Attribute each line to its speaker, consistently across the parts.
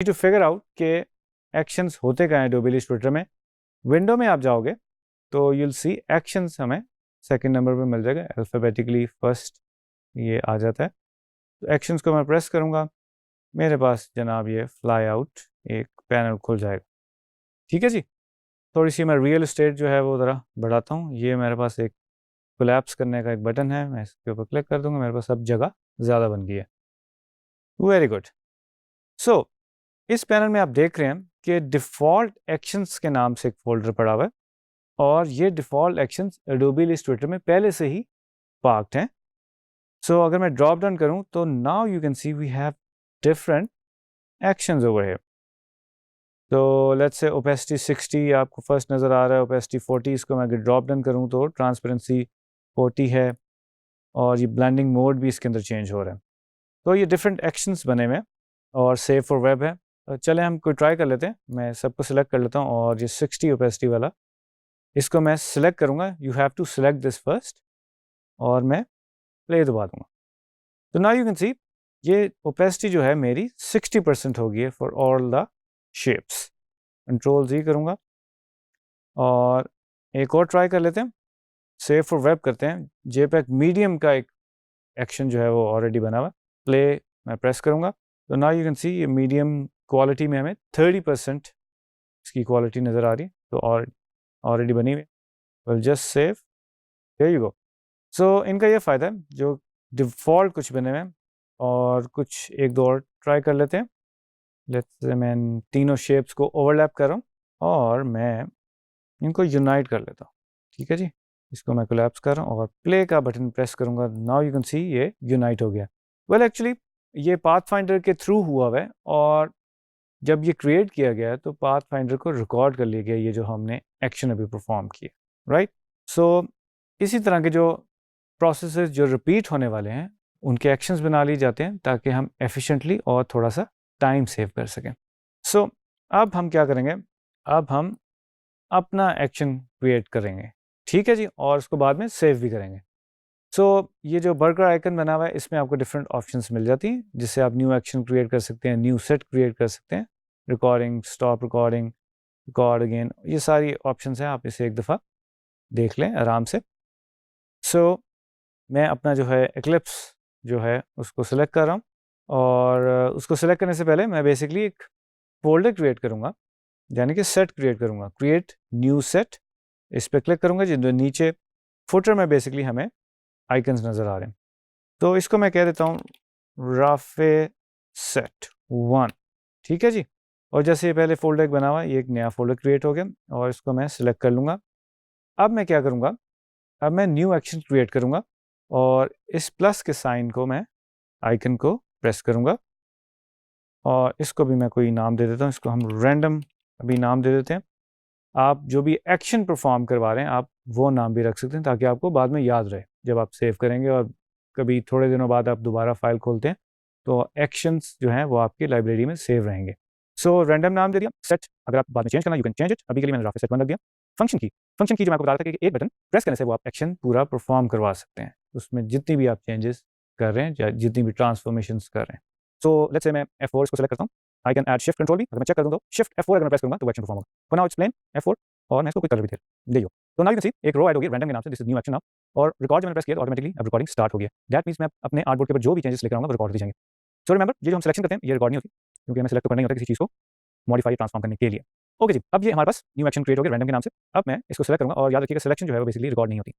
Speaker 1: To figure out के actions होते क्या हैं अडोबे इलस्ट्रेटर में। विंडो में आप जाओगे तो यूल सी एक्शंस हमें सेकंड नंबर पे मिल जाएगा, अल्फ़ाबेटिकली फर्स्ट ये आ जाता है। तो एक्शंस को मैं प्रेस करूँगा, मेरे पास जनाब ये फ्लाई आउट एक पैनल खुल जाएगा। ठीक है जी। थोड़ी सी मैं रियल एस्टेट जो है वो ज़रा बढ़ाता हूँ। ये मेरे पास एक कोलैप्स करने का एक बटन है, मैं इसके ऊपर क्लिक कर दूंगा, मेरे पास अब जगह ज़्यादा बन गई है। Very good. सो इस पैनल में आप देख रहे हैं कि डिफ़ॉल्ट एक्शंस के नाम से एक फोल्डर पड़ा हुआ है और ये डिफ़ॉल्ट एक्शंस एडोबे इलस्ट्रेटर में पहले से ही पार्क्ड हैं। सो अगर मैं ड्रॉप डाउन करूं तो now you can see we have different actions over here. तो लेट्स से ओपेसिटी 60 आपको फर्स्ट नज़र आ रहा है, ओपेसिटी 40, इसको मैं अगर ड्रॉप डाउन करूं तो ट्रांसपेरेंसी 40 है और ये ब्लेंडिंग मोड भी इसके अंदर चेंज हो रहा है। तो ये डिफरेंट एक्शंस बने हुए हैं और सेव फॉर वेब है। तो चले हम कोई ट्राई कर लेते हैं। मैं सबको सिलेक्ट कर लेता हूँ और ये 60 ओपेसिटी वाला इसको मैं सिलेक्ट करूँगा। You have to select this first और मैं प्ले दबा दूँगा। तो नाउ यू कैन सी ये ओपेसिटी जो है मेरी 60% हो गई है for all the shapes. Control जी करूँगा और एक और ट्राई कर लेते हैं। सेव फॉर वेब करते हैं। जेपैक मीडियम का एक एक्शन जो है वो ऑलरेडी बना हुआ है। प्ले मैं प्रेस करूँगा तो नाउ यू कैन सी ये मीडियम क्वालिटी में हमें 30% इसकी क्वालिटी नज़र आ रही है, तो ऑलरेडी बनी हुई है। Will just save, there you go. So इनका ये फ़ायदा है जो डिफ़ॉल्ट कुछ बने हुए हैं और कुछ एक दो और ट्राई कर लेते हैं। लेट्स से मैं इन तीनों शेप्स को ओवरलैप कर रहा हूँ और मैं इनको यूनाइट कर लेता हूँ। ठीक है जी। इसको मैं कोलैप्स कर रहा हूँ और प्ले का बटन प्रेस करूँगा। नाउ यू कैन सी ये यूनाइट हो गया। वेल एक्चुअली ये पाथफाइंडर के थ्रू हुआ हुआ है और जब ये क्रिएट किया गया तो पाथफाइंडर को रिकॉर्ड कर लिया गया ये जो हमने एक्शन अभी परफॉर्म किया, राइट। सो इसी तरह के जो प्रोसेसेस जो रिपीट होने वाले हैं उनके एक्शंस बना लिए जाते हैं ताकि हम एफिशिएंटली और थोड़ा सा टाइम सेव कर सकें। सो अब हम क्या करेंगे, अब हम अपना एक्शन क्रिएट करेंगे। ठीक है जी, और उसको बाद में सेव भी करेंगे। सो ये जो बर्गर आइकन बना हुआ है इसमें आपको डिफरेंट ऑप्शंस मिल जाती हैं जिससे आप न्यू एक्शन क्रिएट कर सकते हैं, न्यू सेट क्रिएट कर सकते हैं, recording, stop recording, record again, ये सारी ऑप्शंस हैं। आप इसे एक दफ़ा देख लें आराम से। सो मैं अपना जो है एक्लिप्स जो है उसको सिलेक्ट कर रहा हूँ और उसको सिलेक्ट करने से पहले मैं बेसिकली एक फोल्डर क्रिएट करूँगा, यानी कि सेट क्रिएट करूँगा। क्रिएट न्यू सेट, इस पर क्लिक करूँगा जो नीचे फुटर में बेसिकली हमें आइकन्स नज़र आ रहे हैं। तो इसको मैं कह देता हूँ राफे सेट 1। ठीक है जी। और जैसे ये पहले फोल्डर बना हुआ है ये एक नया फोल्डर क्रिएट हो गया और इसको मैं सिलेक्ट कर लूँगा। अब मैं क्या करूँगा, अब मैं न्यू एक्शन क्रिएट करूँगा और इस प्लस के साइन को मैं आइकन को प्रेस करूँगा और इसको भी मैं कोई नाम दे देता हूँ। इसको हम रैंडम अभी नाम दे देते हैं। आप जो भी एक्शन परफॉर्म करवा रहे हैं आप वो नाम भी रख सकते हैं ताकि आपको बाद में याद रहे जब आप सेव करेंगे और कभी थोड़े दिनों बाद आप दोबारा फाइल खोलते हैं तो एक्शंस जो हैं वो आपकी लाइब्रेरी में सेव रहेंगे। सो रैंडम नाम दे दिया। सेट अगर आप बाद में चेंज करना यू कैन चेंज इट। अभी के लिए मैंने सेट 1 रख दिया। फंक्शन की जो मैं आपको बता रहा था कि एक बटन प्रेस करने से वो आप एक्शन पूरा परफॉर्म करवा सकते हैं, उसमें जितनी भी आप चेंजेस कर रहे हैं या जितनी भी ट्रांसफॉर्मेशंस कर रहे हैं। सो लेट्स से मैं F4 इसको सेलेक्ट करता हूँ। I can add shift control भी, अगर मैं चेक कर दूँ तो शिफ्ट F4 अगर मैं प्रेस करूँगा तो वो एक्शन परफॉर्म होगा। For now it's plain F4 और मैं इसको कोई कलर भी दे दियो। तो नाउ यू कैन सी एक रो ऐड होगी रैंडम के नाम से, this is new action now. और रिकॉर्ड जब मैंने प्रेस किया तो ऑटोमेटिकली अब रिकॉर्डिंग स्टार्ट हो गया। दैट मींस मैं अपने आर्टबोर्ड के ऊपर जो भी चेंजेस लेकर आऊंगा वो रिकॉर्ड हो जाएंगे। सो रिमेंबर ये जो हम सिलेक्शन करते हैं ये रिकॉर्ड नहीं होती क्योंकि हमें सिलेक्ट करना ही होता है किसी चीज़ को मॉडिफाई ट्रांसफॉर्म करने के लिए। ओके जी, अब ये हमारे पास न्यू एक्शन क्रिएट हो गया रैंडम के नाम से। अब मैं इसको सेलेक्ट करूंगा और याद रखिएगा सिलेक्शन जो है वो बेसिकली रिकॉर्ड नहीं होती।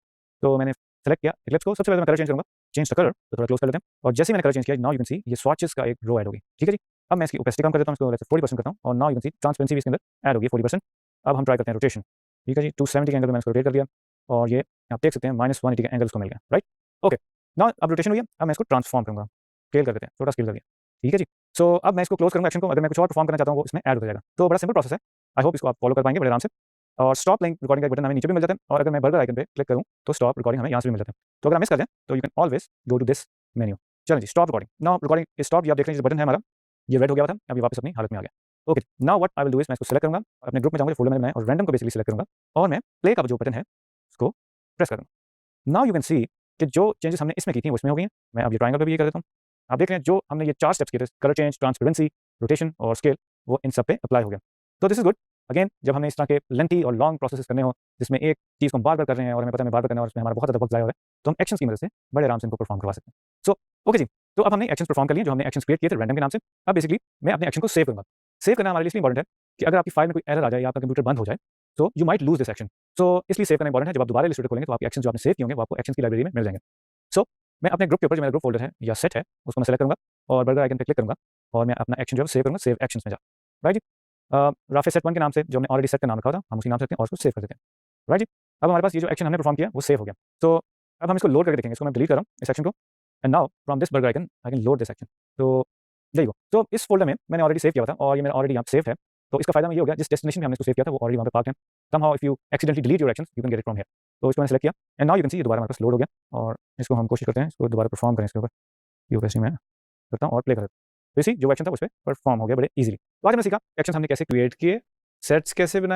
Speaker 1: तो मैंने सेलेक्ट किया एक्लिप्स को। सबसे पहले मैं कलर चेंज करूंगा, चेंज द कलर, तो थोड़ा क्लोज कर लेते हैं। और जैसे ही मैंने कलर चेंज किया नाउ यू कैन सी ये स्वॉचेस का एक रो ऐड हो गई। ठीक है जी। अब मैं इसकी ओपेसिटी कम कर देता हूँ, इसको वैसे 40% करता हूँ और now you can C transparency भी इसके अंदर ऐड हो गई 40%। अब हम ट्राई करते हैं रोटेशन। ठीक है जी, 270 के एंगल में मैंने इसको रोटेट कर दिया और ये आप देख सकते हैं -180 का एंगल इसको मिल गया, राइट। ओके, नाउ अब रोटेशन हुई है। अब मैं इसको ट्रांसफॉर्म करूंगा, स्केल कर देते हैं, छोटा स्केल कर दिया। ठीक है जी। सो अब मैं इसको क्लोज करूंगा एक्शन को। अगर मैं कुछ और परफॉर्म करना चाहता हूँ वो इसमें ऐड हो जाएगा। तो बड़ा सिंपल प्रोसेस है। आई होप इसको आप फॉलो कर पाएंगे बड़े आराम से। और स्टॉप प्लेइंग रिकॉर्डिंग का एक बटन हमें नीचे भी मिल जाता है और अगर मैं बर्गर आइकन पे क्लिक करूँ तो स्टॉप रिकॉर्डिंग हमें यहाँ से भी मिल जाता है। तो अगर हम मिस कर जाए तो you can always go to this menu. चलो जी, stop recording. Now recording stop, ये आप देख रहे हैं बटन है हमारा, ये रेड हो गया था, अभी वापस अपनी हालत में आ गया। Okay, now what I will do is मैं इसको सेलेक्ट करूंगा, अपने ग्रुप में जाऊंगा, फोल्डर में बनाया और रैंडम को बेसिकली सेलेक्ट करूंगा और मैं प्ले का जो बटन है उसको प्रेस करूंगा। नाउ यू कैन सी कि जो चेंजेस हमने इसमें की थी वो इसमें हो गई हैं। मैं अब ये ट्रायंगल पे भी ये कर देता हूँ। आप देख रहे हैं जो हमने ये 4 स्टेप्स किए थे, कलर चेंज, ट्रांसपेरेंसी, रोटेशन और स्केल, वो इन सब पे अप्लाई हो गया। तो दिस इज गुड। अगेन जब हमने इस तरह के लेंथी और लॉन्ग प्रोसेस करने हो जिसमें एक चीज़ को हम बार बार कर रहे हैं और हमें पता है हमें बार बार करना है और उसमें हमारा बहुत ज़्यादा वक्त ज़ाया हो रहा है, तो हम एक्शंस की मदद से बड़े आराम से इनको परफॉर्म करवा सकते हैं। सो ओके जी, तो अब हमने एक्शंस परफॉर्म कर लिए जो हमने एक्शंस क्रिएट किए थे रैंडम के नाम से। अब बेसिकली मैं अपने एक्शन को सेव करूंगा। सेव करना हमारे लिए इसलिए इंपॉर्टेंट है कि अगर आपकी फाइल में कोई एरर आ जाए या आपका कंप्यूटर बंद हो जाए तो you might lose this action. So इसलिए सेव करना इंपॉर्टेंट है। जब आप दोबारा इलस्ट्रेटर खोलेंगे तो आपके एक्शन जो आपने सेव किए होंगे वो आपको एक्शन की लाइब्रेरी में मिल जाएंगे। सो मैं अपने ग्रुप के ऊपर जो मेरा ग्रुप फोल्डर है या सेट है उसको मैं सेलेक्ट करूंगा और बर्गर आइकन पे क्लिक करूंगा और मैं अपना एक्शन जो है सेव करूंगा सेव एक्शंस में जा। राइट जी, राफे सेट 1 के नाम से जो हमने ऑलरेडी सेट का नाम रखा था हम उसी नाम से रखते हैं और उसको सेव कर देते हैं। राइट जी, अब हमारे पास ये जो एक्शन हमने परफॉर्म किया वो सेव हो गया। तो अब हम इसको लोड करके देखेंगे। इसको मैं डिलीट कर रहा हूँ इस एक्शन को and now from this burger icon I can load this action. तो देयर यू गो। तो इस फोल्डर में मैंने ऑलरेडी सेव किया हुआ था और ये मेरा ऑलरेडी यहाँ सेव है। तो इसका फायदा ये हो गया जिस डेस्टिनेशन में हमने इसको सेव किया था वो ऑलरेडी वहाँ पे पार्क है। somehow if you accidentally delete your actions you can get it from here। तो इसको मैंने सेलेक्ट किया एंड नाउ यू कैन सी ये दोबारा हमारे पास लोड हो गया और इसको हम कोशिश करते हैं इसको दोबारा परफॉर्म करें इसके ऊपर। यूपीएससी में करता हूँ और प्ले कर देता हूँ। तो इसी जो एक्शन था उस पर परफॉर्म हो गया बड़े इजीली। तो आज हमने सीखा एक्शन हमने कैसे क्रिएट किए, सेट्स कैसे बनाए,